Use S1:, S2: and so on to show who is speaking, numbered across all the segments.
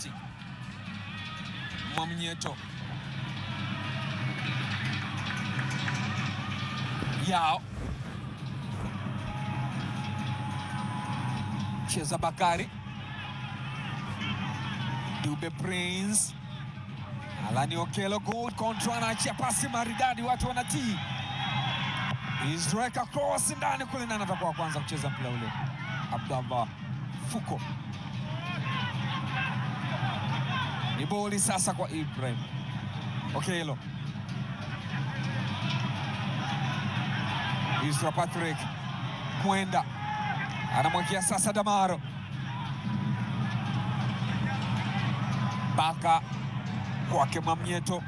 S1: Kikoti Mwamnyeto Yao cheza Bakari Dube Prince Alani Okello, good control, anaachia pasi maridadi, watu wanatii. Israel cross ndani kule, na atakuwa kwanza kucheza mpira ule. Abdallah Fuko. Ni boli sasa kwa Ibrahim Okello. Israel Patrick Mwenda anamwekea sasa Damaro. Baka kwake Mwamnyeto.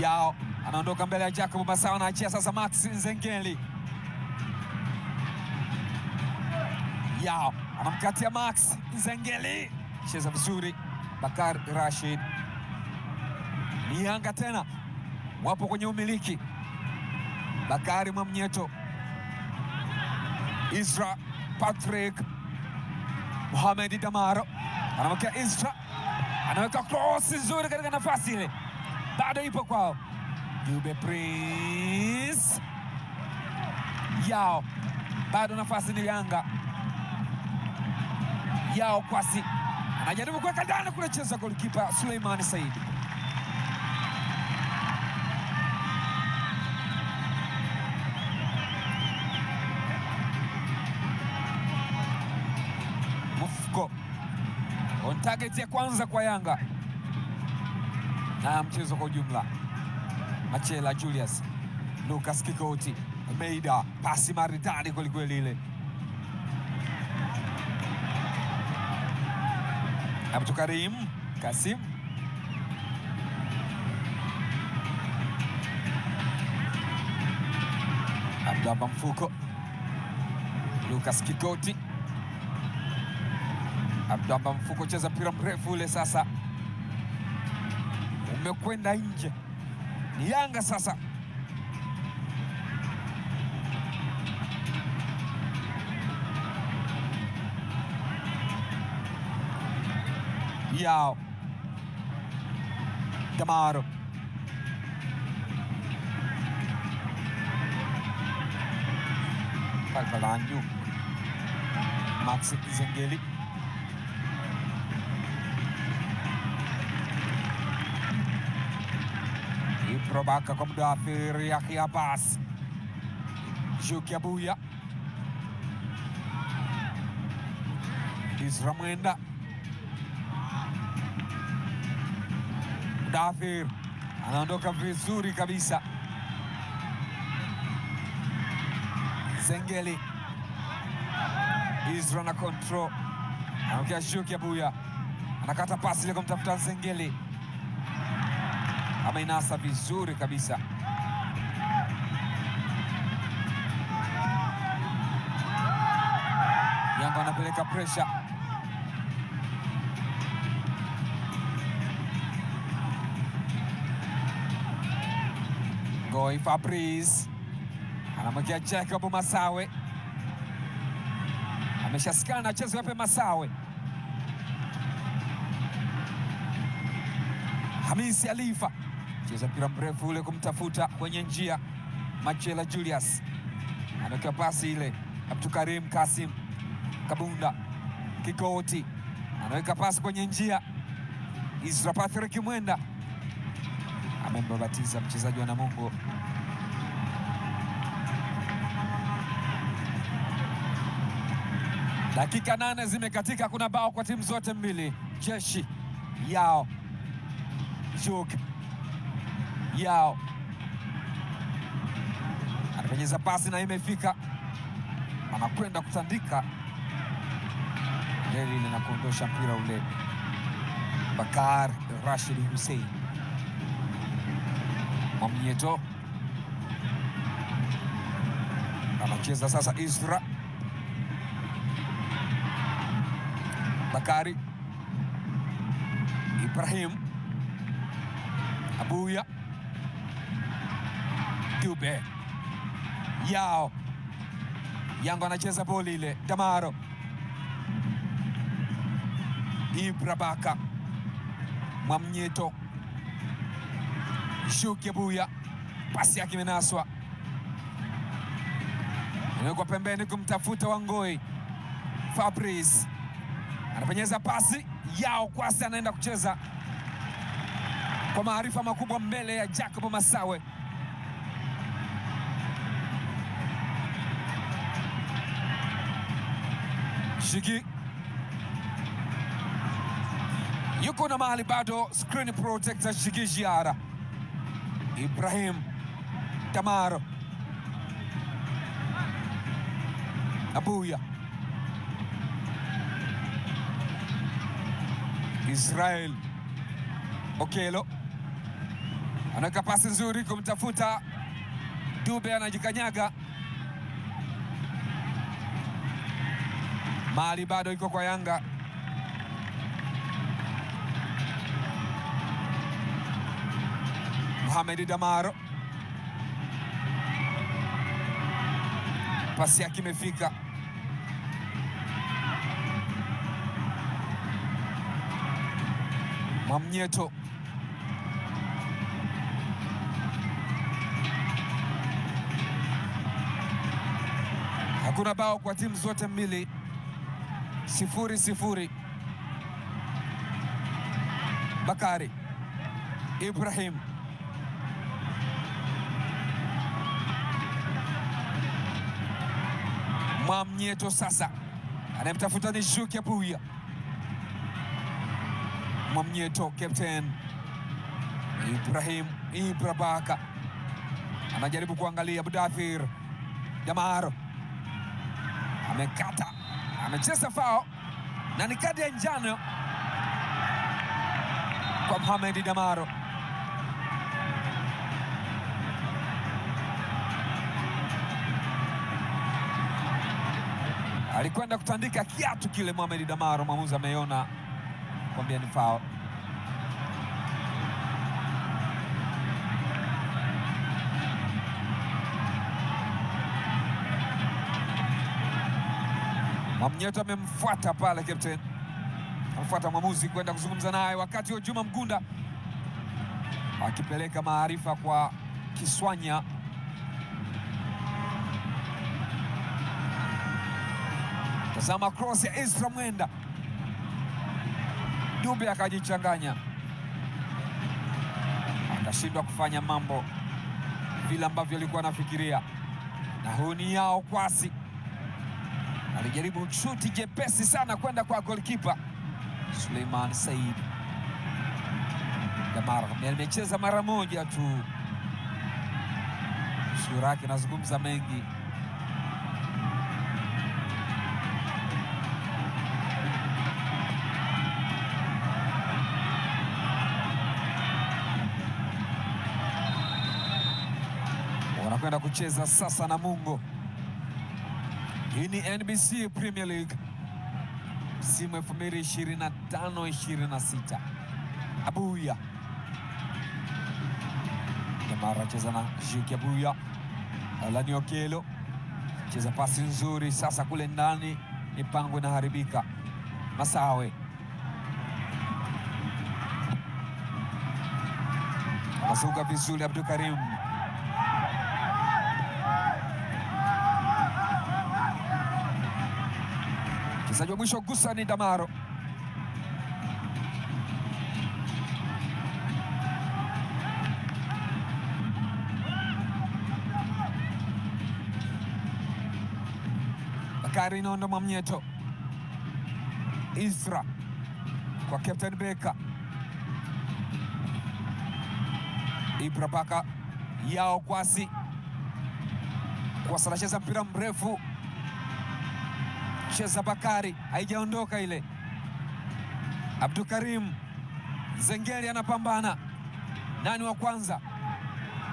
S1: Yao anaondoka mbele ya Jacob Masawa, anaachia sasa Max Nzengeli. Yao anamkatia Max Nzengeli, cheza vizuri Bakari Rashid. Ni Yanga tena wapo kwenye umiliki. Bakari Mwamnyeto, Isra Patrick, Mohamed Damaro anamwekea Isra, anaweka cross nzuri katika nafasi ile, bado ipo kwao. Dube Prince Yao, bado nafasi ni Yanga. Yao Kwasi anajaribu kuweka ndani kule, cheza golikipa Suleiman Said. Mufko on target ya kwanza kwa Yanga na mchezo kwa ujumla. Machela Julius, Lucas Kikoti, Meida, pasi maridadi kwelikweli ile. Abdul Karim Kasim, Abdallah Mfuko, Lucas Kikoti, Abdallah Mfuko cheza mpira mrefu ule, sasa umekwenda nje. Ni Yanga sasa. Yao Damaro, Kalkalanju, Max Nzengeli, Iprobaka kwa Mudathir Yahya Abbas, Juki Abuya, Isra Mwenda, Mudathir anaondoka vizuri kabisa. Nzengeli, Isra na control, anaokea Juki Abuya, anakata pasi ile kumtafuta Nzengeli, ameinasa vizuri kabisa. Yanga anapeleka pressure. Ngoi Fabrice anamwekea Jacob Masawe, ameshasikana chezo yape Masawe. Hamisi Alifa cheza mpira mrefu ule kumtafuta kwenye njia. Machela Julius anaweka pasi ile. Abdul Karim Kasim Kabunda, Kikoti anaweka pasi kwenye njia. Isra Patrick Mwenda amembabatiza mchezaji wa Namungo. Dakika 8 zimekatika, kuna bao kwa timu zote mbili. Jeshi Yao Juk Yao anapenyeza pasi na imefika, anakwenda kutandika leli ile na kuondosha mpira ule. Bakar Rashid Hussein, Mwamnyeto anacheza sasa. Isra Bakari Ibrahim Abuya, Dube Yao. Yanga anacheza boli ile. Damaro Ibra Baka, Mwamnyeto, Juki Abuya, pasi yake imenaswa, imewekwa pembeni kumtafuta Wangoi. Fabrice anapenyeza pasi yao kwasi, anaenda kucheza kwa maarifa makubwa mbele ya Jacob Masawe. Shiki yuko na mahali bado, screen protector Shiki Jiara. Ibrahim Damaro, Abuya, Israel Okelo anaweka pasi nzuri kumtafuta Dube, anajikanyaga. Mali bado iko kwa Yanga. Mohamed Damaro, pasi yake imefika. Mwamnyeto, hakuna bao kwa timu zote mbili, 0-0. Bakari Ibrahim, Mwamnyeto sasa anayemtafuta ni Juki Abuya. Mwamnyeto captain Ibrahim Ibra Baka anajaribu kuangalia. Mudathir Damaro amekata, amecheza fao na ni kadi ya njano kwa Mohamed Damaro. Alikwenda kutandika kiatu kile Mohamed Damaro, mwamuzi ameona kwambia ni fao. Mwamnyeto amemfuata pale captain, amfuata mwamuzi kwenda kuzungumza naye, wakati wa Juma Mgunda akipeleka maarifa kwa Kiswanya. Tazama cross ya Isra Mwenda, Dube akajichanganya, akashindwa kufanya mambo vile ambavyo alikuwa anafikiria. Na huu ni yao kwasi, alijaribu shuti jepesi sana kwenda kwa goalkeeper Suleiman Said. Damaro amecheza mara moja tu, sura yake nazungumza mengi. Wanakwenda kucheza sasa na Mungo. Hii ni NBC Premier League msimu 2025-26. Abuya Damaro acheza na Juki Abuya. Alani Okelo cheza pasi nzuri sasa kule ndani, mipango inaharibika. Masawe anasuka vizuri. Abdul Karim mchezaji wa mwisho gusa ni Damaro. Bakari Nondo Mwamnyeto, Isra kwa Captain Beka, Ibra Baka yao kwasi anacheza mpira mrefu, cheza Bakari, haijaondoka ile. Abdul Karim Zengeli anapambana, nani wa kwanza?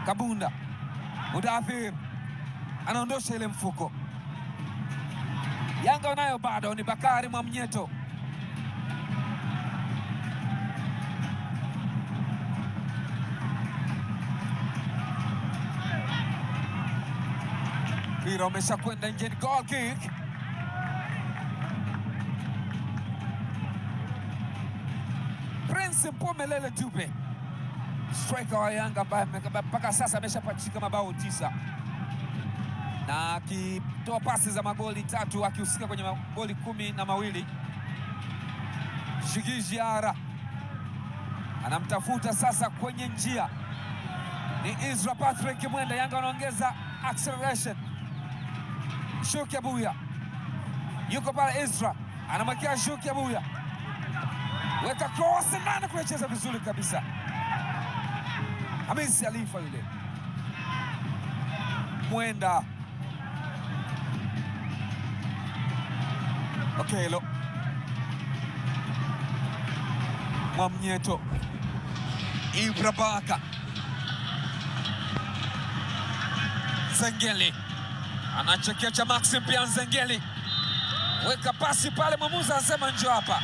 S1: Kabunda. Mudathir anaondosha ile mfuko. Yanga wanayo bado, ni Bakari Mwamnyeto. Mpira umesha kwenda nje, goal kick. Maxim Mpumelele Dube, striker wa Yanga ambaye mpaka sasa ameshapachika mabao 9 na akitoa pasi za magoli 3 akihusika kwenye magoli 12. Djigui Diarra anamtafuta sasa kwenye njia, ni Isra Patrick Mwenda. Yanga wanaongeza acceleration. Shuki Abuya yuko pale, Isra anamwekea Shuki Abuya, weka cross ndani, kucheza vizuri kabisa Hamisi Alifa yule. Mwenda Okelo Mwamnyeto, Ibra Baka, Zengeli anachekecha Maxim pia. Zengeli weka pasi pale, mwamuzi anasema njoo hapa.